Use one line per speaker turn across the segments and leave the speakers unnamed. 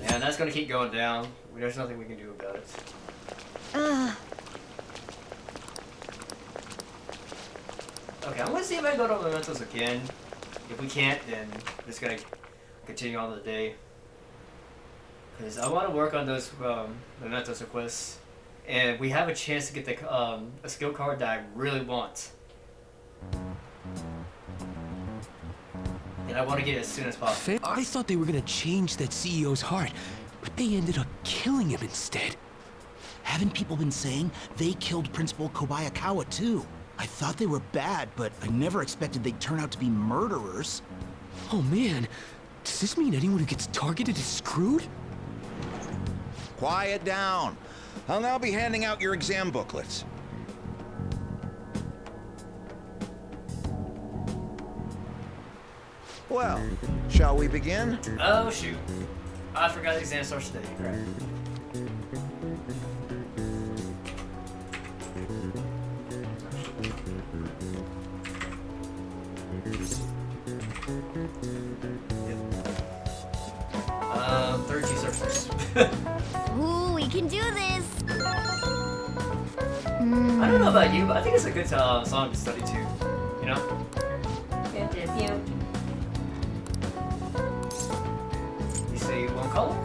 And that's gonna keep going down. There's nothing we can do about it. Okay, I'm gonna see if I can go to Mementos again. If we can't, then I'm just gonna continue on the day. Because I want to work on those Mementos quests. And we have a chance to get the a skill card that I really want. And I want to get it as soon as possible.
I thought they were gonna change that CEO's heart, but they ended up killing him instead.
Haven't people been saying they killed Principal Kobayakawa too? I thought they were bad, but I never expected they'd turn out to be murderers.
Oh man, does this mean anyone who gets targeted is screwed?
Quiet down. I'll now be handing out your exam booklets. Well, shall we begin?
Oh shoot. I forgot the exam starts today. Crap. Yep. 32 surfaces.
Ooh, we can do this!
I don't know about you, but I think it's a good song to study too. You know? You say one color?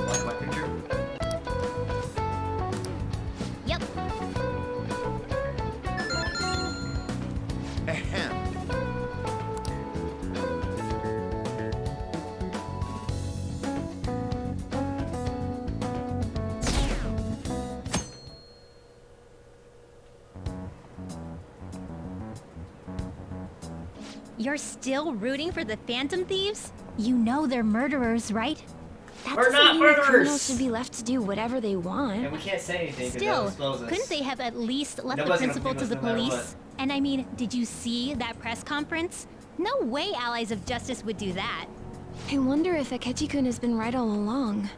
Like my picture?
Yep.
Ahem.
You're still rooting for the Phantom Thieves? You know they're murderers, right? That
We're
doesn't
not
mean the criminals
murderers!
should be left to do whatever they want.
And we can't say anything because
Still,
they'll expose us.
couldn't they have at least left
Nobody's
the
gonna
principal
believe
to
us
the
no matter
police? And I mean, did you see that press conference? No way allies of justice would do that.
I wonder if Akechi-kun has been right all along.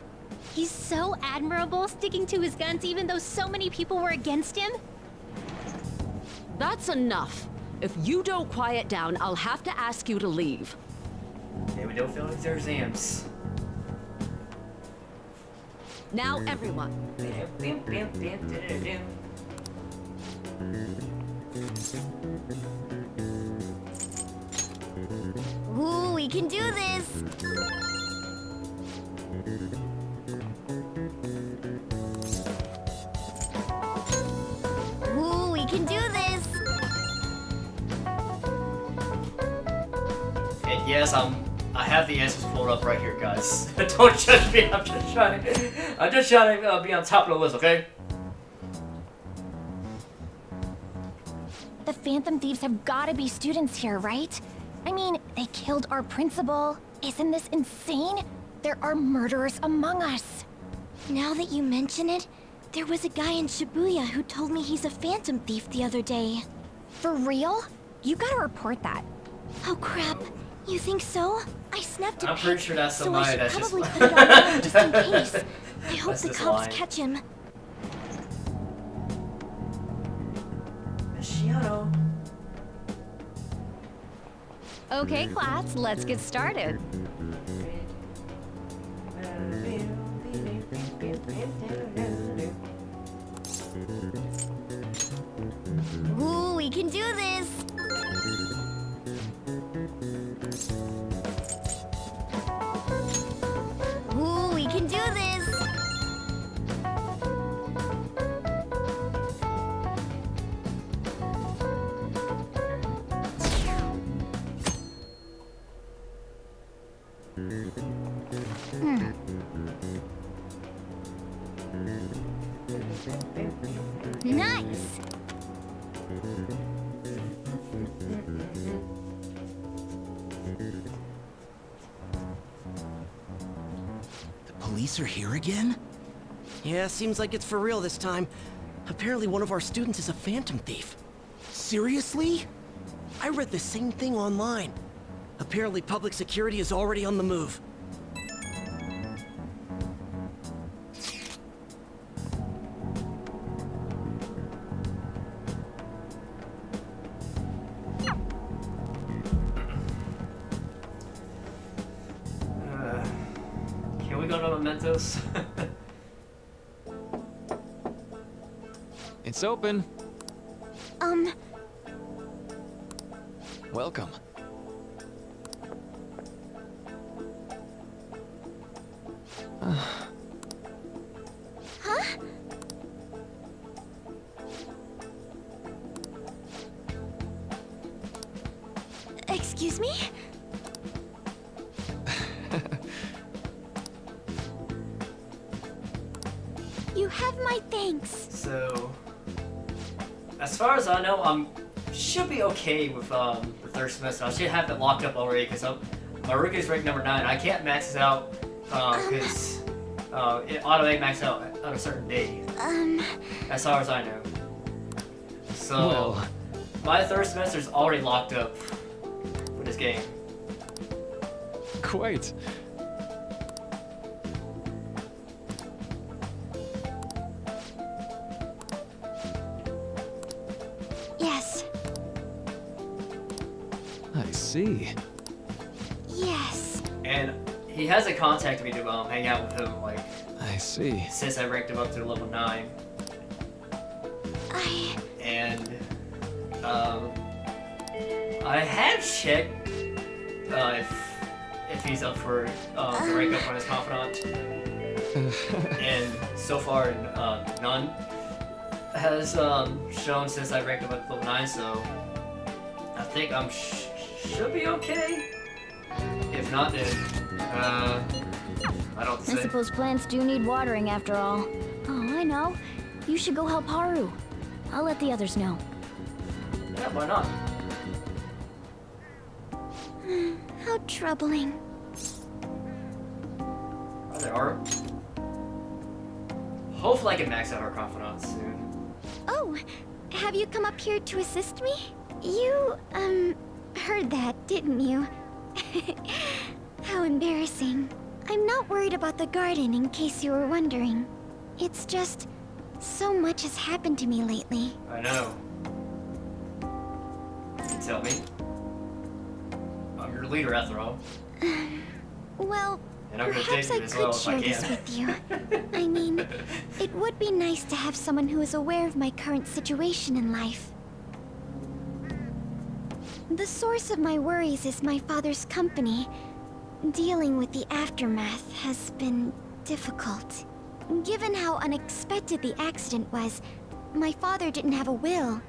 He's so admirable, sticking to his guns even though so many people were against him.
That's enough. If you don't quiet down, I'll have to ask you to leave.
Yeah, we don't fail their exams.
Now, everyone.
Ooh, we can do this! Ooh, we can do this!
And yes, I have the answers pulled up right here, guys. Don't judge me. I'm just trying to be on top of the list, okay?
The Phantom Thieves have gotta be students here, right? I mean, they killed our principal. Isn't this insane? There are murderers among us. Now that you mention it, there was a guy in Shibuya who told me he's a Phantom Thief the other day. For real? You gotta report that. Oh crap. You think so? I snapped a
I'm pretty
pic,
sure that's
so
somebody
I
that's
should
just
probably put it online just in case. I hope
That's
the
just
cops
lying.
catch him.
Shiano.
Okay, class, let's get started. Ooh, we can do this! Ooh, we can do this! Nice!
The police are here again?
Yeah, seems like it's for real this time. Apparently one of our students is a Phantom Thief.
Seriously?
I read the same thing online. Apparently public security is already on the move.
we go to Mementos?
It's open. Welcome.
Huh? Excuse me? You have my thanks.
So, as far as I know, should be okay with the third semester. I should have it locked up already because my rookie is ranked number 9. I can't max it out because it automatically maxes out on a certain day. As far as I know. So,
Well.
my third semester is already locked up for this game.
Quite.
Yes.
I see.
Yes.
And he hasn't contacted me to hang out with him like
I see.
since I ranked him up to level 9. And I have checked if he's up for the rank up on his confidant, and so far none has shown since I ranked him up to level 9. So I think I'm should be okay. If not, then I don't know what to
I
say.
suppose plants do need watering after all. Oh, I know. You should go help Haru. I'll let the others know.
Yeah, why not?
How troubling.
Oh, there are. Hopefully I can max out our confidant soon.
Oh, have you come up here to assist me? You, heard that, didn't you? How embarrassing. I'm not worried about the garden, in case you were wondering. It's just, so much has happened to me lately.
I know. You can tell me. I'm your leader after all.
Well,
And I'm gonna
perhaps
take
I
you as well
could
if I
share this
can.
with you. I mean, it would be nice to have someone who is aware of my current situation in life. The source of my worries is my father's company. Dealing with the aftermath has been difficult. Given how unexpected the accident was, my father didn't have a will.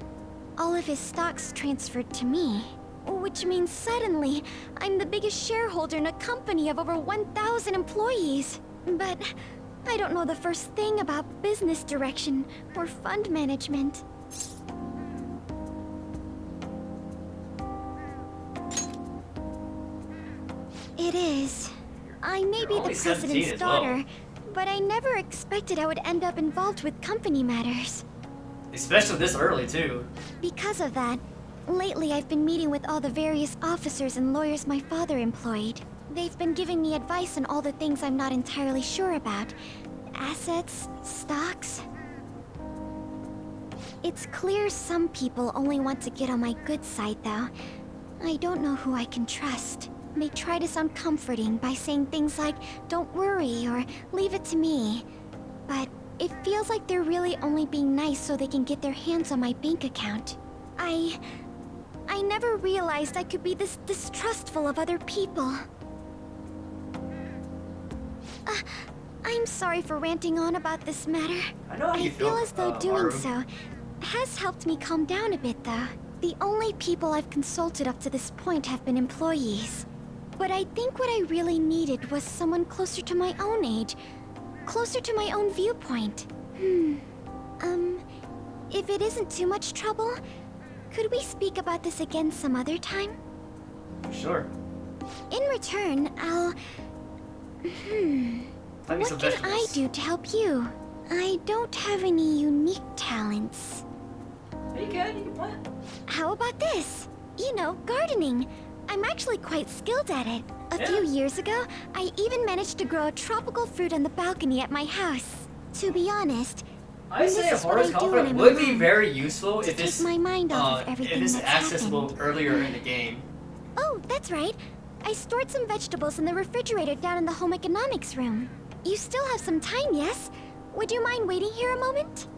All of his stocks transferred to me. Which means suddenly, I'm the biggest shareholder in a company of over 1,000 employees. But I don't know the first thing about business direction or fund management. It is. I may
You're
be the
only 17
president's
as well.
daughter, but I never expected I would end up involved with company matters.
Especially this early too.
Because of that, lately I've been meeting with all the various officers and lawyers my father employed. They've been giving me advice on all the things I'm not entirely sure about. Assets, stocks. It's clear some people only want to get on my good side, though. I don't know who I can trust. They try to sound comforting by saying things like, "Don't worry," or "Leave it to me." But it feels like they're really only being nice so they can get their hands on my bank account. I never realized I could be this distrustful of other people. I'm sorry for ranting on about this matter.
I know how
I
you
feel
feel,
as though doing
Haru.
so has helped me calm down a bit, though. The only people I've consulted up to this point have been employees. But I think what I really needed was someone closer to my own age, closer to my own viewpoint. If it isn't too much trouble, could we speak about this again some other time?
Sure.
In return, I'll...
Find me some
What can I
vegetables.
do to help you? I don't have any unique talents.
You can plant.
How about this? You know, gardening. I'm actually quite skilled at it. A
Yeah.
few years ago, I even managed to grow a tropical fruit on the balcony at my house. To be honest,
I say a
this is what
forest
I do when
confidant
I'm
would be
alone,
very useful
to
if
take
it's
my mind off of everything
if it's
that's
accessible
happened.
earlier in the game.
Oh, that's right. I stored some vegetables in the refrigerator down in the home economics room. You still have some time, yes? Would you mind waiting here a moment?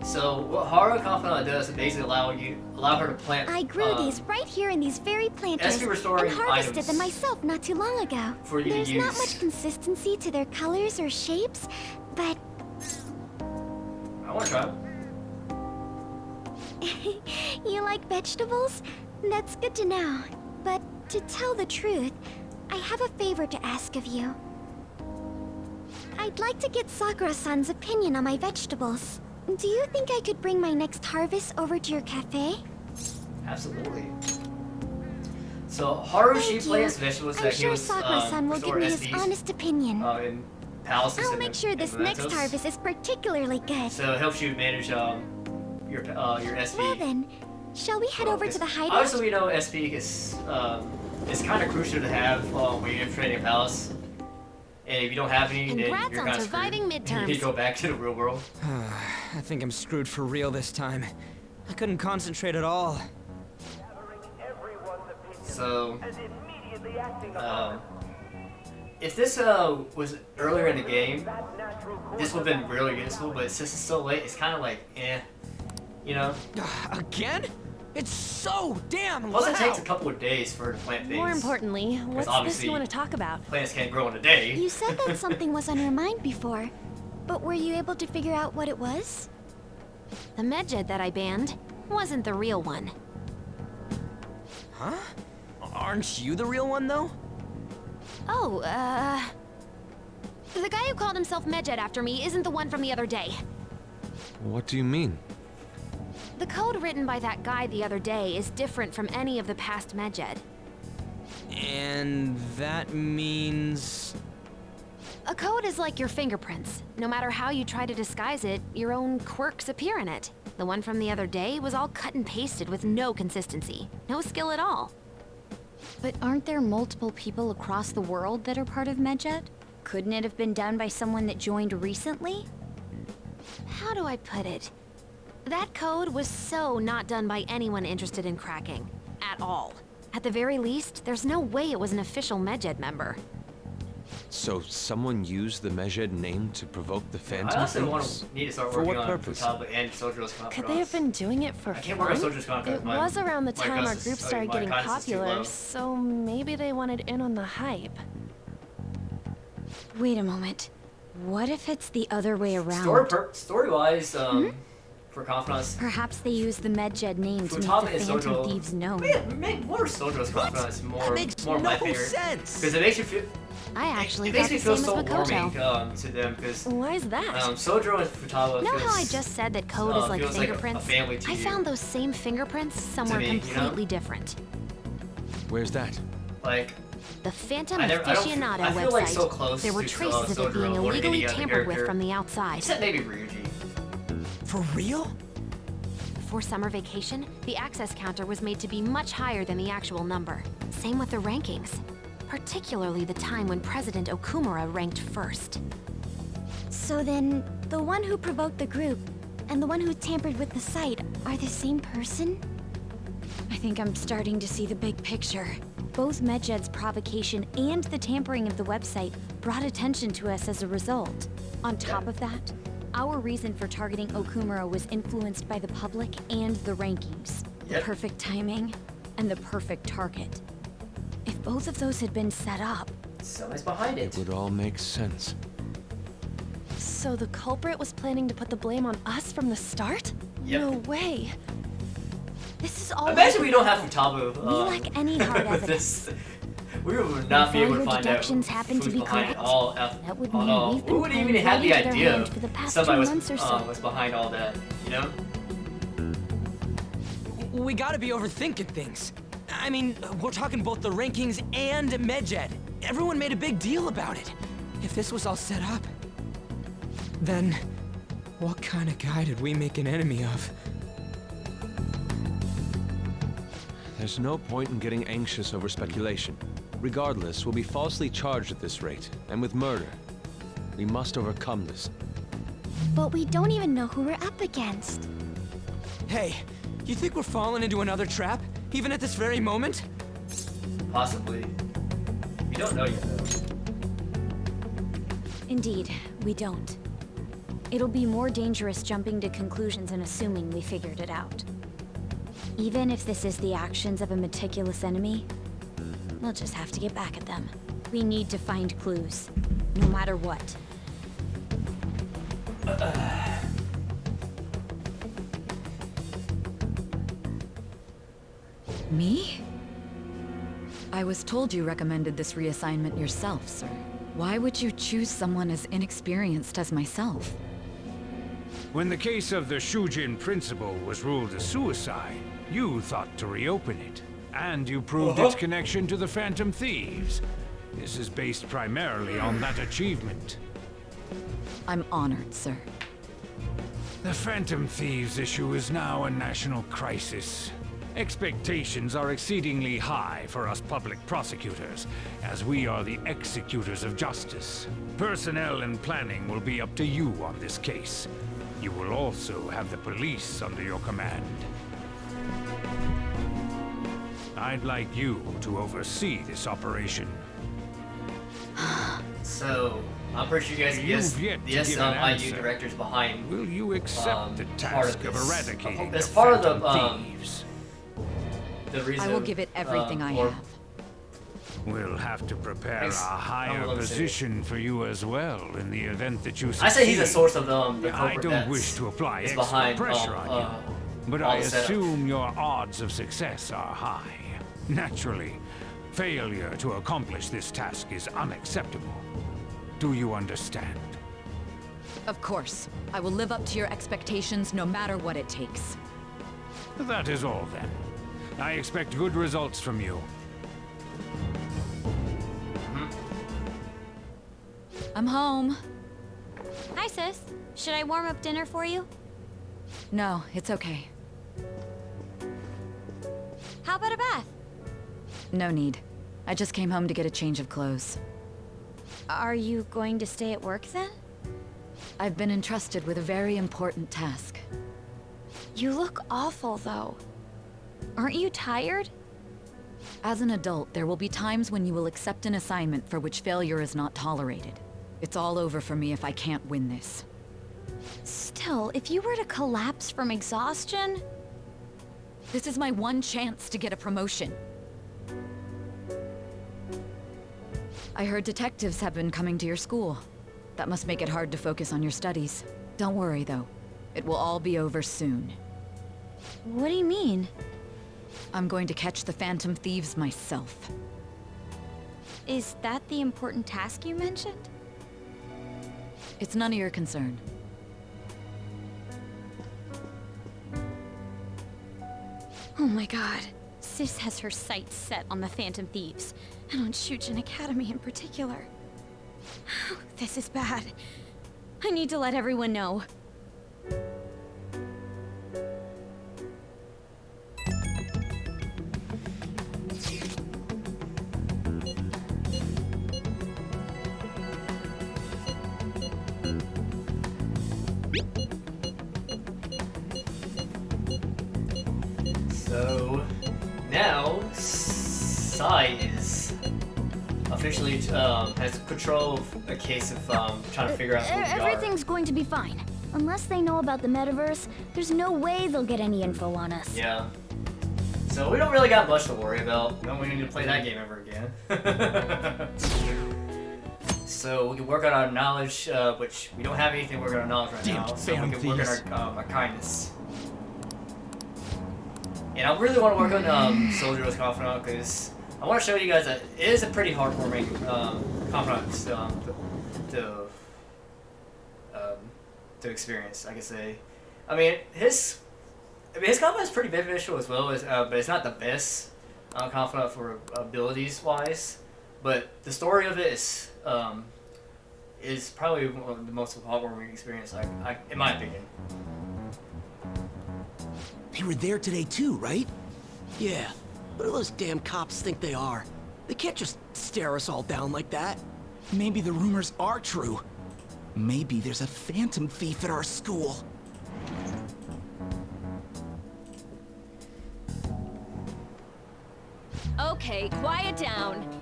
So what Haru Confidant does is basically allow her to plant.
I grew these right here in these very planters
SP restoring
and harvested
items
them myself not too long ago.
for you to
There's not
use.
much consistency to their colors or shapes, but
I want to try.
you like vegetables? That's good to know. But to tell the truth, I have a favor to ask of you. I'd like to get Sakura-san's opinion on my vegetables. Do you think I could bring my next harvest over to your cafe?
Absolutely. So Haru, she
Thank you.
plants vegetables
I'm
that
sure
heals
Sakura-san will give
restore
me his
SPs
honest opinion.
in palaces
I'll
and
make sure this
mementos.
next harvest is particularly good.
So it helps you manage your SP.
Well then, shall we head over to the hideout?
Obviously, we know SP is kind of crucial to have when you're infiltrating a palace. And if you don't have any, then
Congrats
you're
on
kind of
surviving
screwed. You
midterms.
need to go back to the real world.
I think I'm screwed for real this time. I couldn't concentrate at all.
So, if this was earlier in the game, this would have been really useful. But since it's so late, it's kind of like, you know.
Again? It's so damn
Plus,
loud.
it takes a couple of days for the plant things.
More importantly, what's this
obviously-
you want to talk about?
Plants can't grow in a day.
You said that something was on your mind before, but were you able to figure out what it was?
The medjed that I banned wasn't the real one.
Huh? Aren't you the real one, though?
Oh, the guy who called himself Medjed after me isn't the one from the other day.
What do you mean?
The code written by that guy the other day is different from any of the past Medjed.
And that means...
A code is like your fingerprints. No matter how you try to disguise it, your own quirks appear in it. The one from the other day was all cut and pasted with no consistency. No skill at all.
But aren't there multiple people across the world that are part of Medjed? Couldn't it have been done by someone that joined recently?
How do I put it? That code was so not done by anyone interested in cracking. At all. At the very least, there's no way it was an official Medjed member.
So someone used the Medjed name to provoke the Phantom
I also
Thieves?
need to start
For
working
what
on
purpose?
Futaba and Sojourner's Confidants.
Could they have been doing it for
I can't
fun?
work on Sojourner's Confidants.
It was around the
my
time our
guts is-
group started
my
getting
kindness is too low.
popular, so maybe they wanted in on the hype.
Wait a moment. What if it's the other way around?
Story-wise, for Confidants,
Perhaps they use the Medjed name to make
Futaba
the
and
Phantom
Sojo.
Thieves known.
What are Sojourner's Confidants more?
That makes
more
no
my favorite.
sense.
Because it makes you feel.
I actually
It
thought
makes
the
me
same
feel
as
so warming
Makoto.
to them because
Why is that?
Sojo and Futaba
Know
feels,
how I just said that code is like
feels like a
fingerprints?
family to
I
you.
found those same fingerprints somewhere
me, you know?
completely different.
Where's that?
like
The Phantom
I don't feel-
Aficionado
I feel
website.
like so close
there were
to,
traces of it
Sojo
being
more than
illegally
any other
tampered with
character.
from the outside.
except maybe Ryuji.
For real?
For summer vacation, the access counter was made to be much higher than the actual number. Same with the rankings. Particularly the time when President Okumura ranked first.
So then, the one who provoked the group and the one who tampered with the site are the same person?
I think I'm starting to see the big picture. Both Medjed's provocation and the tampering of the website brought attention to us as a result. On top of that, our reason for targeting Okumura was influenced by the public and the rankings. The
Yep.
perfect timing and the perfect target. If both of those had been set up,
Someone's behind
It
it.
would all make sense.
So the culprit was planning to put the blame on us from the start?
Yep.
No way.
this is all
Imagine we don't have Futaba.
We lack any hard
with
evidence.
this. We would not be
If
able
all
to
your
find out
deductions happen to
who's
be
behind
correct,
all.
that would
all
mean
all.
we've
We
been
wouldn't
playing
even have the
right into their
idea
hand for the past
somebody
2
was,
months or so.
was behind all that. You know?
We gotta be overthinking things. I mean, we're talking both the rankings and Medjed. Everyone made a big deal about it. If this was all set up, then what kind of guy did we make an enemy of?
There's no point in getting anxious over speculation. Regardless, we'll be falsely charged at this rate, and with murder. We must overcome this.
But we don't even know who we're up against.
Hey, you think we're falling into another trap, even at this very moment?
Possibly. We don't know yet though.
Indeed, we don't. It'll be more dangerous jumping to conclusions and assuming we figured it out. Even if this is the actions of a meticulous enemy, we'll just have to get back at them. We need to find clues, no matter what.
Me? I was told you recommended this reassignment yourself, sir. Why would you choose someone as inexperienced as myself?
When the case of the Shujin principal was ruled a suicide, you thought to reopen it. And you proved its connection to the Phantom Thieves. This is based primarily on that achievement.
I'm honored, sir.
The Phantom Thieves issue is now a national crisis. Expectations are exceedingly high for us public prosecutors, as we are the executors of justice. Personnel and planning will be up to you on this case. You will also have the police under your command. I'd like you to oversee this operation.
So, I'm pretty sure you guys guess the IU directors behind.
Will you accept the task of eradicating
as
the
part of
Phantom Thieves?
The reason,
I will give it everything I have.
We'll have to prepare a higher position for you as well in the event that you succeed.
I say he's a source of the
I don't wish to apply extra pressure on you, but I assume your odds of success are high. Naturally, failure to accomplish this task is unacceptable. Do you understand?
Of course. I will live up to your expectations no matter what it takes.
That is all then. I expect good results from you.
I'm home. Hi, sis. Should I warm up dinner for you?
No, it's okay.
How about a bath?
No need. I just came home to get a change of clothes.
Are you going to stay at work then?
I've been entrusted with a very important task.
You look awful, though. Aren't you tired?
As an adult, there will be times when you will accept an assignment for which failure is not tolerated. It's all over for me if I can't win this.
Still, if you were to collapse from exhaustion...
This is my one chance to get a promotion. I heard detectives have been coming to your school. That must make it hard to focus on your studies. Don't worry, though. It will all be over soon.
What do you mean?
I'm going to catch the Phantom Thieves myself.
Is that the important task you mentioned?
It's none of your concern.
Oh my god. Sis has her sights set on the Phantom Thieves, and on Shujin Academy in particular. This is bad. I need to let everyone know.
So now Sai is officially has control of a case of trying to figure out who we are.
Everything's going to be fine. Unless they know about the metaverse, there's no way they'll get any info on us.
Yeah. So we don't really got much to worry about. No, we need to play that game ever again. So we can work on our knowledge, which we don't have anything to work on our knowledge right now. So we can work on our kindness. And I really want to work on Soldier's Confidant because I want to show you guys that it is a pretty heartwarming confidant to experience, I can say. I mean, his confidant is pretty beneficial as well, but it's not the best confidant for abilities wise. But the story of it is probably one of the most heartwarming experience, in my opinion.
They were there today too, right?
Yeah, what do those damn cops think they are? They can't just stare us all down like that.
Maybe the rumors are true. Maybe there's a phantom thief at our school.
Okay, quiet down.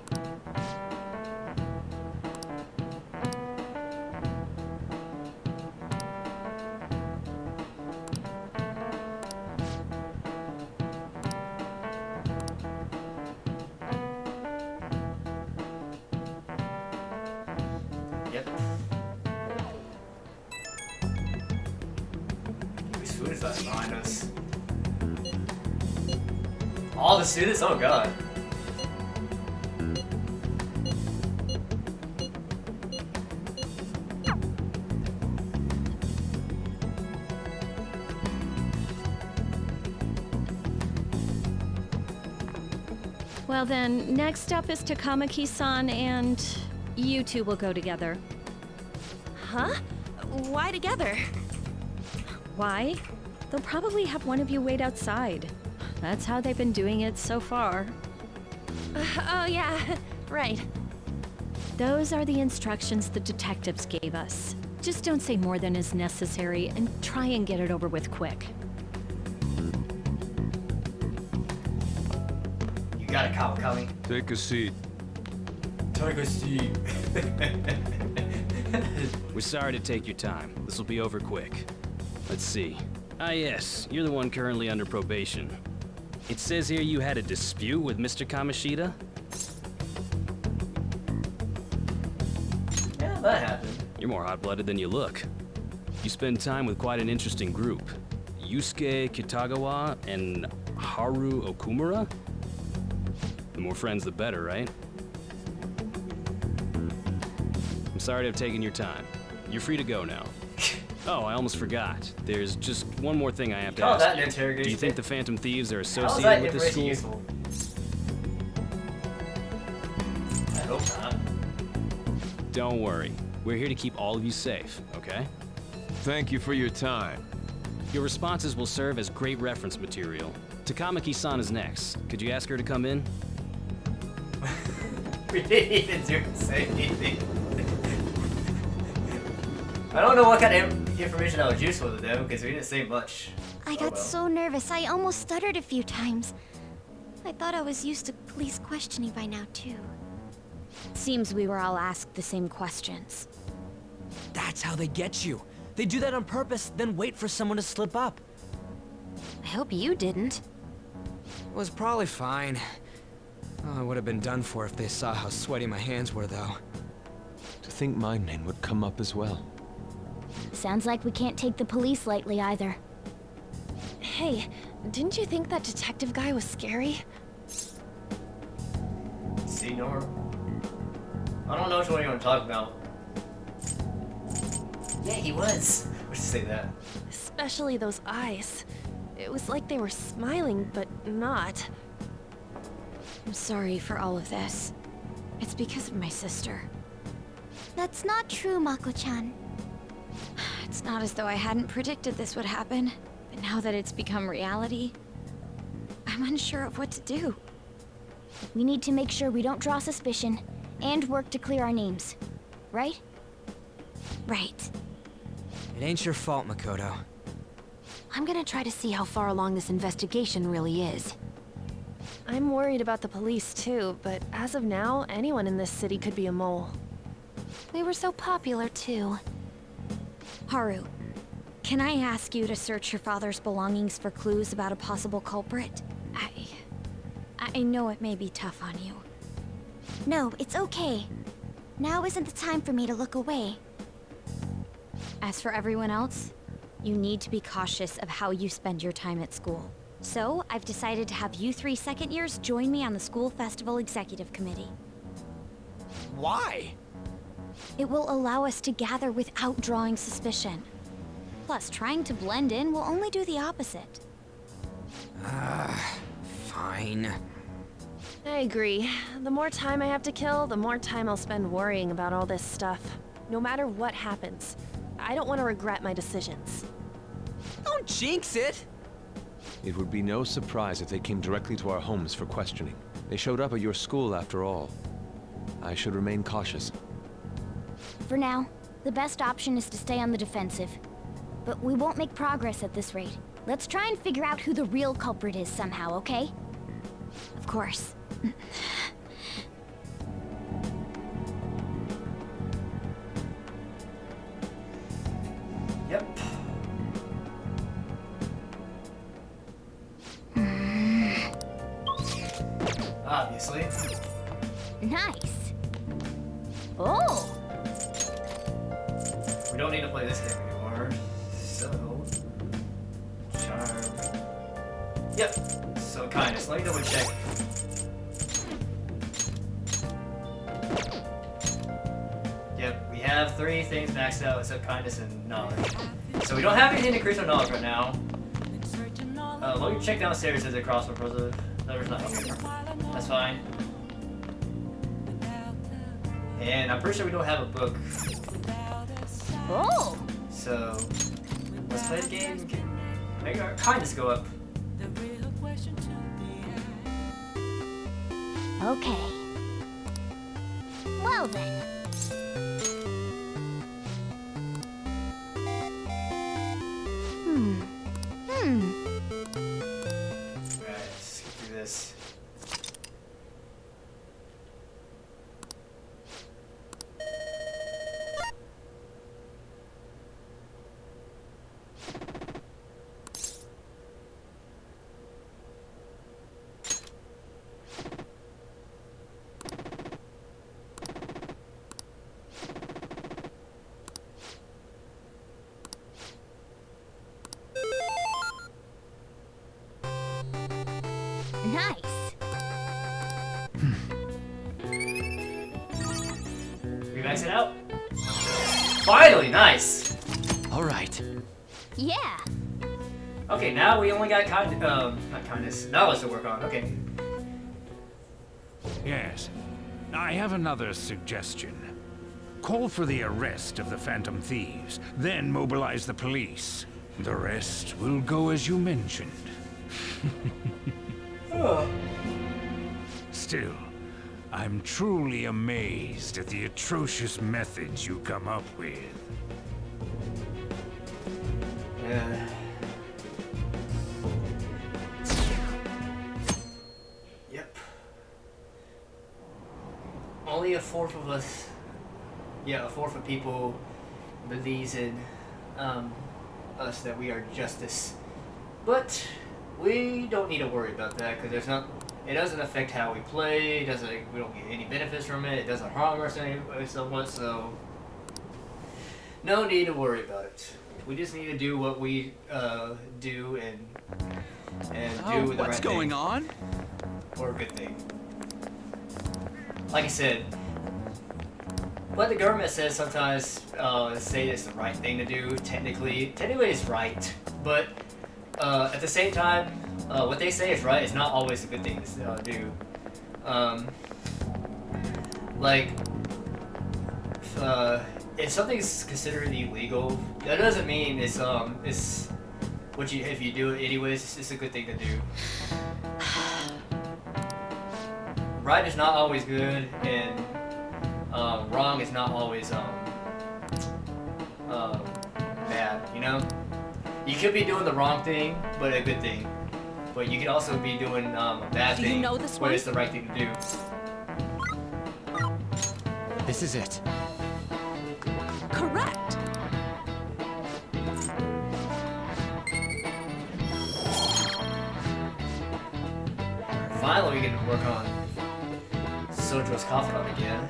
Yep. Whose food is that behind us? All the students? Oh god.
Well then, next up is Takamaki-san and you two will go together.
Huh? Why together?
Why? They'll probably have one of you wait outside. That's how they've been doing it so far.
Oh yeah, right.
Those are the instructions the detectives gave us. Just don't say more than is necessary and try and get it over with quick.
You got a cow coming.
Take a seat.
Take a seat.
We're sorry to take your time. This will be over quick. Let's see. Ah yes, you're the one currently under probation. It says here you had a dispute with Mr. Kamishita?
Yeah, that happened.
You're more hot-blooded than you look. You spend time with quite an interesting group. Yusuke Kitagawa and Haru Okumura? The more friends, the better, right? I'm sorry to have taken your time. You're free to go now. Oh, I almost forgot. There's just one more thing I have to
Call
ask
that
you.
an interrogation.
Do you think the Phantom Thieves are
How is
associated
that
with this
information
school?
useful? I hope not.
Don't worry. We're here to keep all of you safe, okay?
Thank you for your time.
Your responses will serve as great reference material. Takamaki-san is next. Could you ask her to come in?
We didn't even say anything. I don't know what kind of information that was useful to them because we didn't say much.
I got so nervous, I almost stuttered a few times. I thought I was used to police questioning by now, too.
Seems we were all asked the same questions.
That's how they get you. They do that on purpose, then wait for someone to slip up.
I hope you didn't.
Was probably fine. Oh, I would have been done for if they saw how sweaty my hands were, though.
To think my name would come up as well.
Sounds like we can't take the police lightly either.
Hey, didn't you think that detective guy was scary?
Senor? I don't know which one you want to talk about. Yeah, he was. We should say that.
Especially those eyes. It was like they were smiling, but not.
I'm sorry for all of this. It's because of my sister.
That's not true, Mako-chan.
It's not as though I hadn't predicted this would happen, but now that it's become reality, I'm unsure of what to do.
We need to make sure we don't draw suspicion, and work to clear our names. Right?
Right.
It ain't your fault, Makoto.
I'm gonna try to see how far along this investigation really is.
I'm worried about the police too, but as of now, anyone in this city could be a mole.
We were so popular too.
Haru, can I ask you to search your father's belongings for clues about a possible culprit? I know it may be tough on you.
No, it's okay. Now isn't the time for me to look away.
As for everyone else, you need to be cautious of how you spend your time at school. So, I've decided to have you 3 second years join me on the School Festival Executive Committee.
Why?
It will allow us to gather without drawing suspicion. Plus, trying to blend in will only do the opposite.
Fine.
I agree. The more time I have to kill, the more time I'll spend worrying about all this stuff. No matter what happens, I don't want to regret my decisions.
Don't jinx it!
It would be no surprise if they came directly to our homes for questioning. They showed up at your school after all. I should remain cautious.
For now, the best option is to stay on the defensive. But we won't make progress at this rate. Let's try and figure out who the real culprit is somehow, okay?
Of course.
Yep. Obviously.
Nice. Oh!
We don't need to play this game anymore. So, charm. Yep. So kindness. Let me double check. Yep. We have 3 things maxed out except kindness and knowledge. So we don't have anything to increase our knowledge right now. Let me check downstairs. Is it crossword puzzle? There's not. Okay. That's fine. And I'm pretty sure we don't have a book.
Oh!
So, let's play the game. Make our kindness go up.
Okay. Well then.
Alright, let's get through this.
Nice.
We max it out? Finally, nice!
Alright.
Yeah.
Okay, now we only got not kindness, knowledge to work on. Okay.
Yes. I have another suggestion. Call for the arrest of the Phantom Thieves, then mobilize the police. The rest will go as you mentioned. Still, I'm truly amazed at the atrocious methods you come up with.
Yeah. Yep. Only a fourth of us, a fourth of people believes in us that we are justice. But we don't need to worry about that because it doesn't affect how we play. We don't get any benefits from it. It doesn't harm us somewhat. So no need to worry about it. We just need to do what we do and do the right thing.
What's going on?
Or a good thing. Like I said, what the government says sometimes say it's the right thing to do. Technically it's right, but at the same time, what they say is right is not always a good thing to do. If something's considered illegal, that doesn't mean it's if you do it anyways, it's a good thing to do. Right is not always good, and wrong is not always bad. You know, you could be doing the wrong thing, but a good thing. But you could also be doing a bad thing, but it's the right thing to do.
This is it.
Correct.
Finally, we can work on Sojo's cough drop again.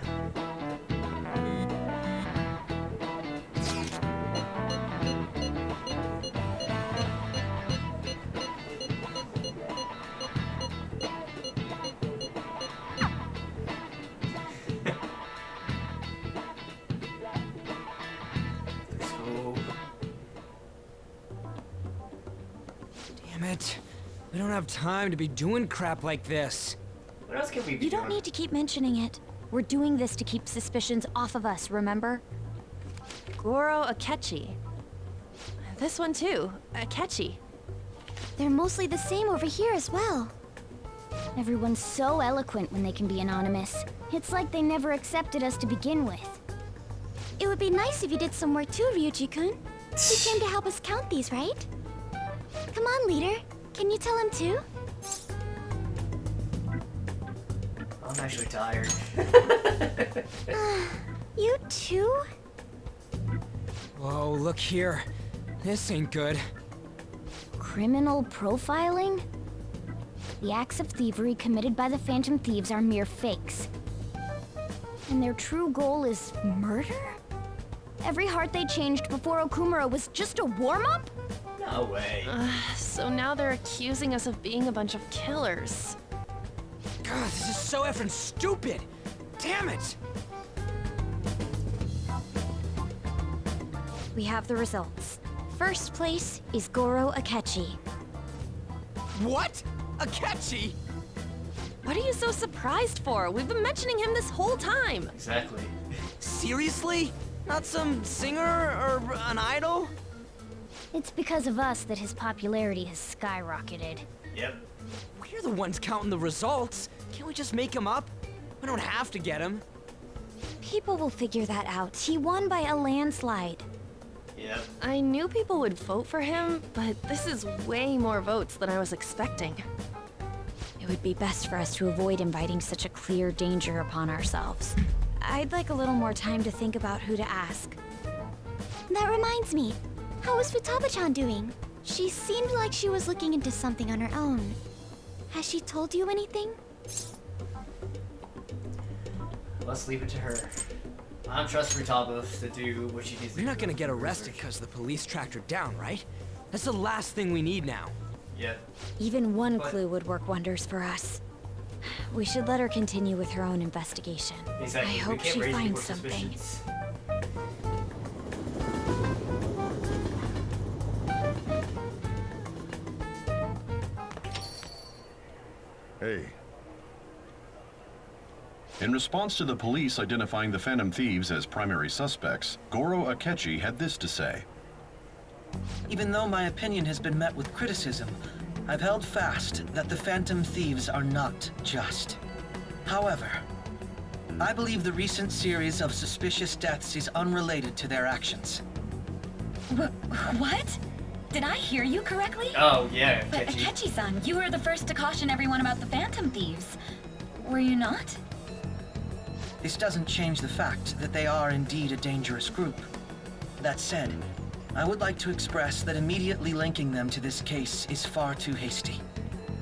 Damn it. We don't have time to be doing crap like this.
What else can we be
You don't need to keep mentioning it. We're doing this to keep suspicions off of us, remember?
Goro Akechi. This one too, Akechi.
They're mostly the same over here as well. Everyone's so eloquent when they can be anonymous. It's like they never accepted us to begin with. It would be nice if you did some work too, Ryuji-kun. You came to help us count these, right? Come on, leader. Can you tell him too?
I'm actually tired.
You too?
Whoa, look here. This ain't good.
Criminal profiling? The acts of thievery committed by the Phantom Thieves are mere fakes. And their true goal is murder?
Every heart they changed before Okumura was just a warm-up?
No way.
So now they're accusing us of being a bunch of killers.
God, this is so effing stupid! Damn it!
We have the results. First place is Goro Akechi.
What? Akechi?
What are you so surprised for? We've been mentioning him this whole time.
Exactly.
Seriously? Not some singer or an idol?
It's because of us that his popularity has skyrocketed.
Yep.
We're the ones counting the results. Can't we just make him up? We don't have to get him.
People will figure that out. He won by a landslide.
Yep.
I knew people would vote for him, but this is way more votes than I was expecting.
It would be best for us to avoid inviting such a clear danger upon ourselves. I'd like a little more time to think about who to ask. That reminds me. How is Futaba-chan doing? She seemed like she was looking into something on her own. Has she told you anything?
Let's leave it to her. I don't trust Futaba to do what she needs to do.
We're not gonna get arrested because the police tracked her down, right? That's the last thing we need now.
Yep.
Even one clue would work wonders for us. We should let her continue with her own investigation.
Exactly.
I hope she finds something.
Hey. In response to the police identifying the Phantom Thieves as primary suspects, Goro Akechi had this to say.
Even though my opinion has been met with criticism, I've held fast that the Phantom Thieves are not just. However, I believe the recent series of suspicious deaths is unrelated to their actions.
What? Did I hear you correctly?
Oh, yeah,
But
Akechi.
Akechi-san, you were the first to caution everyone about the Phantom Thieves. Were you not?
This doesn't change the fact that they are indeed a dangerous group. That said, I would like to express that immediately linking them to this case is far too hasty.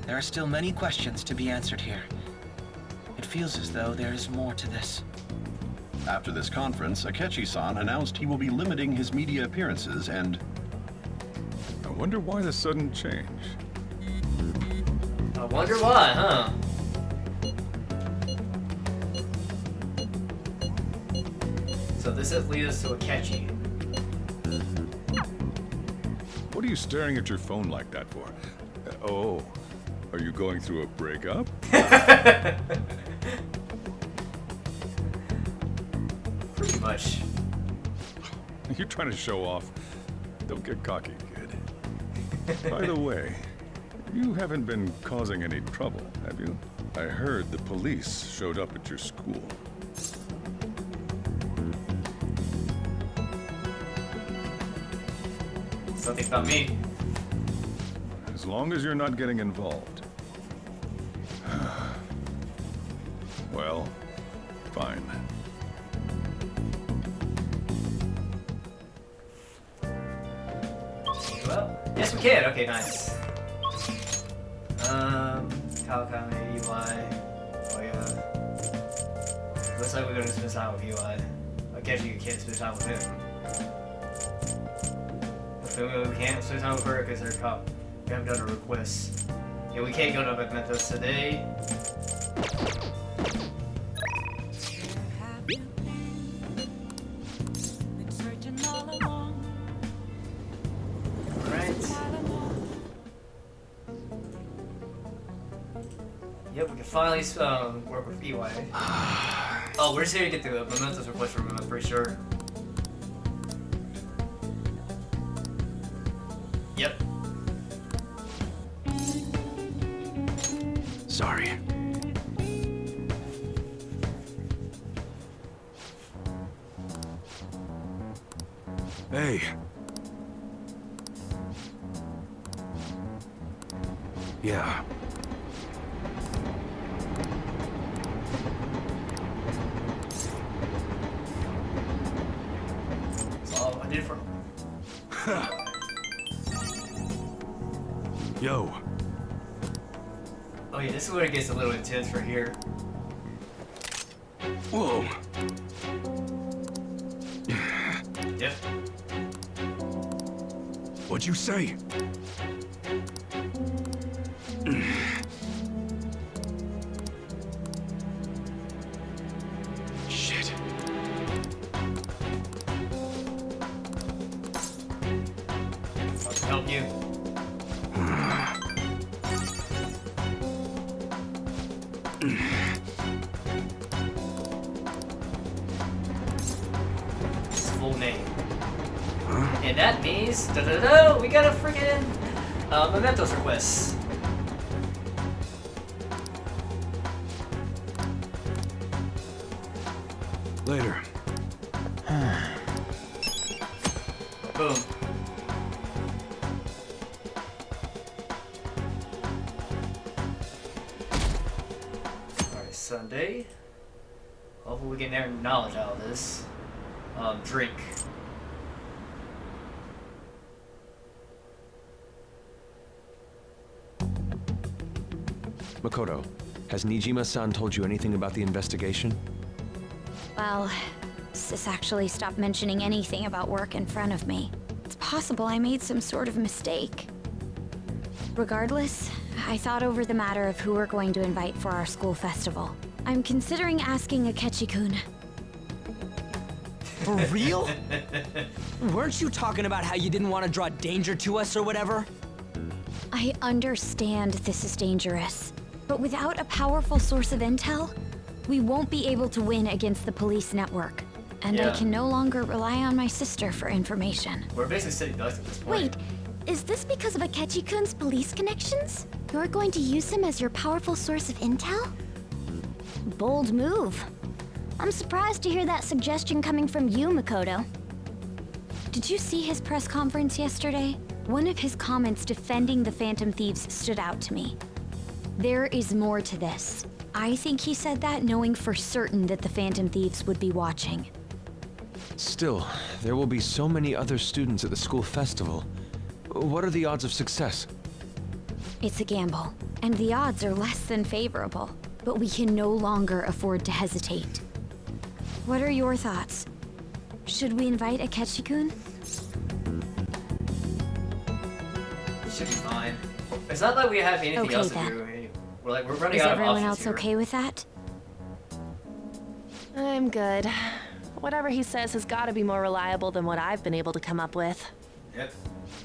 There are still many questions to be answered here. It feels as though there is more to this.
After this conference, Akechi-san announced he will be limiting his media appearances and...
I wonder why the sudden change.
I wonder why, huh? So this has lead us to Akechi.
What are you staring at your phone like that for? Oh, are you going through a breakup?
Pretty much.
You're trying to show off. Don't get cocky, kid. By the way, you haven't been causing any trouble, have you? I heard the police showed up at your school.
Something about me.
As long as you're not getting involved. Well, fine.
Well, yes we can. Okay, nice. Kawakami, UI. Oh yeah. Looks like we're gonna spend time with UI. Akechi, you can't spend time with him. We can't spend time with her because they're cop. We haven't done a request. Yeah, we can't go to Memphis today. Yep, we can finally work with EY. Oh, we're just here to get the Mementos request from him, I'm pretty sure. Yep.
Sorry.
Hey.
Yeah.
That's all I did for
Yo.
Oh yeah, this is where it gets a little intense right here.
Whoa.
Yep.
What'd you say? Shit.
I'll help you. His full name. And that means, we got a freaking mementos request.
Later.
Boom. Alright, Sunday. Hopefully we get their knowledge out of this. Drink.
Makoto, has Nijima-san told you anything about the investigation?
Well, Sis actually stopped mentioning anything about work in front of me. It's possible I made some sort of mistake. Regardless, I thought over the matter of who we're going to invite for our school festival. I'm considering asking Akechi-kun.
For real? Weren't you talking about how you didn't want to draw danger to us or whatever?
I understand this is dangerous, but without a powerful source of intel, we won't be able to win against the police network. And I can no longer rely on my sister for information.
We're basically sitting ducks at this point.
Wait, is this because of Akechi-kun's police connections? You're going to use him as your powerful source of intel? Bold move. I'm surprised to hear that suggestion coming from you, Makoto.
Did you see his press conference yesterday? One of his comments defending the Phantom Thieves stood out to me. There is more to this. I think he said that knowing for certain that the Phantom Thieves would be watching.
Still, there will be so many other students at the school festival. What are the odds of success?
It's a gamble, and the odds are less than favorable, but we can no longer afford to hesitate. What are your thoughts? Should we invite Akechi-kun?
Should be fine. It's not like we have anything
Okay,
else to
then.
do. We're running
Is
out of
everyone
options
else
here.
okay with that?
I'm good. Whatever he says has got to be more reliable than what I've been able to come up with.
Yep.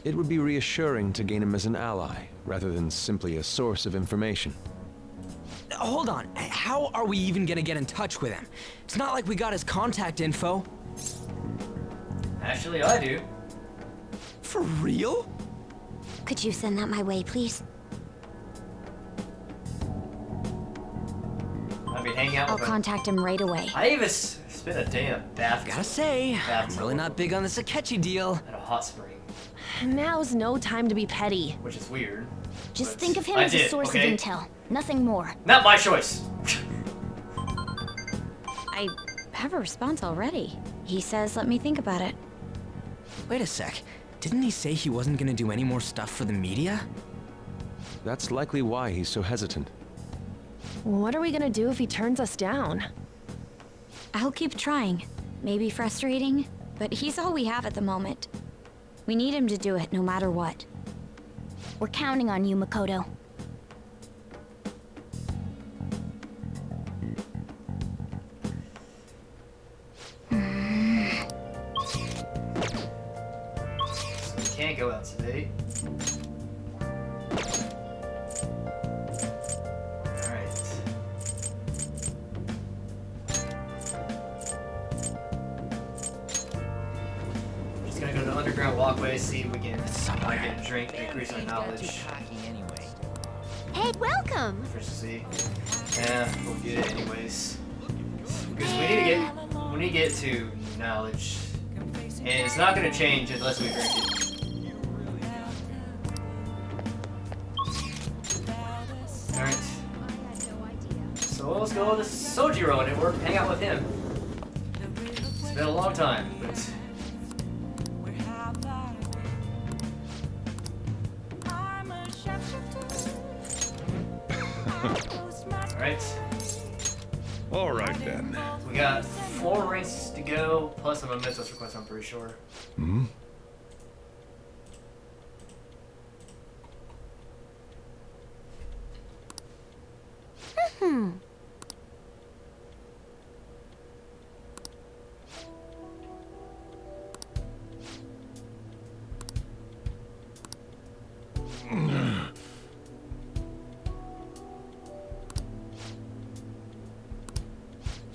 It would be reassuring to gain him as an ally, rather than simply a source of information.
Hold on, how are we even gonna get in touch with him? It's not like we got his contact info.
Actually, I do.
For real?
Could you send that my way, please?
I've been hanging out
I'll
with
contact him right away.
I even spent a day in a bath.
Gotta say, I'm really not big on this Akechi deal.
At a hot spring,
Now's no time to be petty.
which is weird.
Just
but
think of him
I
as
did,
a source
okay?
of intel. Nothing more.
Not my choice.
I have a response already. He says let me think about it.
Wait a sec, didn't he say he wasn't gonna do any more stuff for the media?
That's likely why he's so hesitant.
What are we gonna do if he turns us down?
I'll keep trying. Maybe frustrating, but he's all we have at the moment. We need him to do it no matter what.
We're counting on you, Makoto.
So we can't go out today. Alright. Just gonna go to the underground walkway, see if we can get a drink, increase our knowledge.
Hey, welcome!
Efficiency. Yeah, we'll get it anyways. Because we need to get to knowledge. And it's not gonna change unless we drink it. Alright. So let's go to Sojiro and we'll hang out with him. It's been a long time, but Alright.
All right then.
We got 4 ranks to go, plus a mementos request, I'm pretty sure.
Hmm?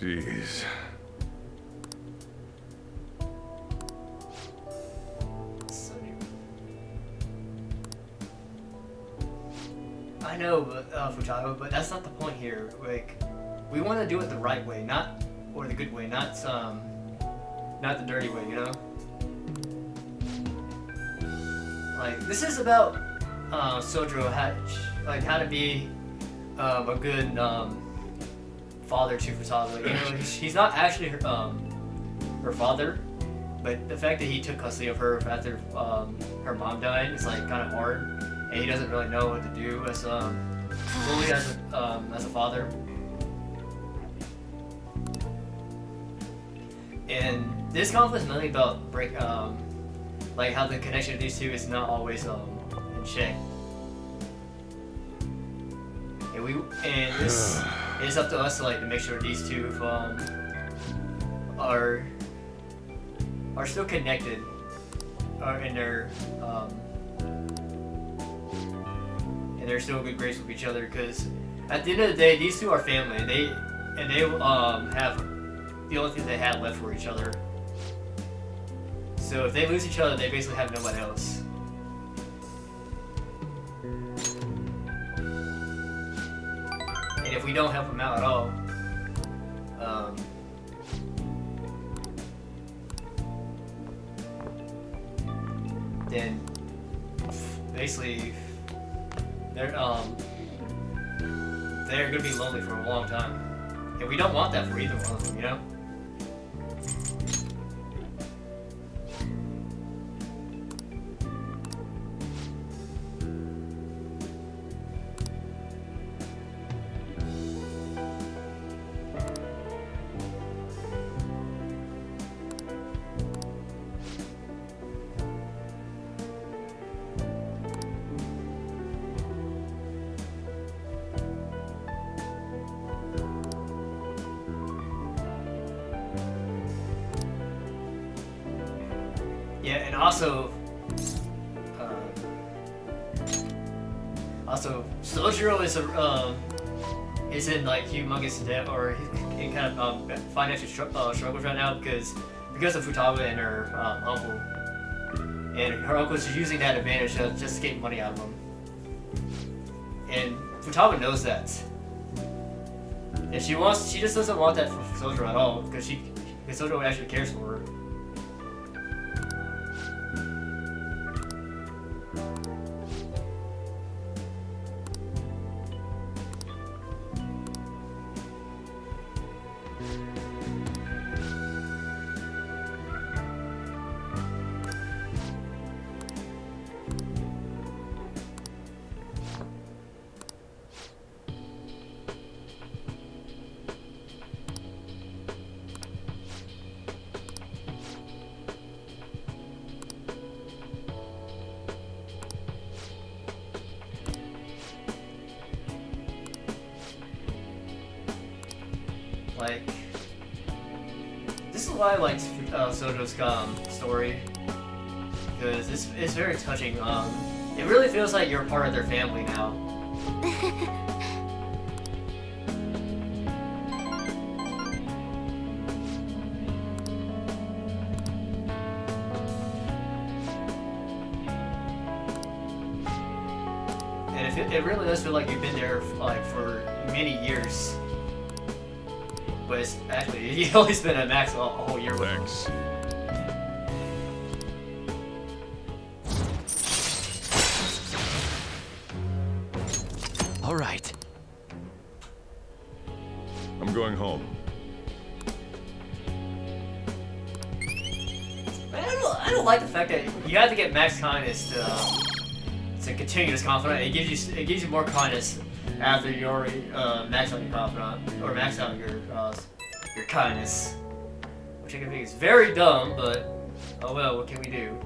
Jeez.
I know, but Futago, but that's not the point here. Like, we want to do it the right way, or the good way, not the dirty way, you know? Like, this is about Sojiro, how to be a good father to Futago. You know, he's not actually her father, but the fact that he took custody of her after her mom died is like kind of hard, and he doesn't really know what to do as fully as a father. And this conflict is mainly about like how the connection of these two is not always in check. And this is up to us to make sure these two are still connected, and they're still in good grace with each other. Because at the end of the day, these two are family. They have the only thing they have left for each other. So if they lose each other, they basically have nobody else. And if we don't help them out at all, then basically they're gonna be lonely for a long time, and we don't want that for either one of them, you know. Yeah, and also Sojiro is in humongous debt, or in kind of financial struggles right now because of Futaba and her uncle, and her uncle is using that advantage to just get money out of him, and Futaba knows that, and she just doesn't want that for Sojiro at all because Sojiro actually cares for her. This is why I liked Sojo's story, because it's very touching. It really feels like you're part of their family now. And it really does feel like you've been there for many years. But it's actually, you've only spent at max a whole year with them.
All right.
I'm going home.
I don't like the fact that you have to get max kindness to continue this confidant. It gives you more kindness after you already max out your confidant, or max out your kindness. chicken thing is very dumb, but oh well, what can we do?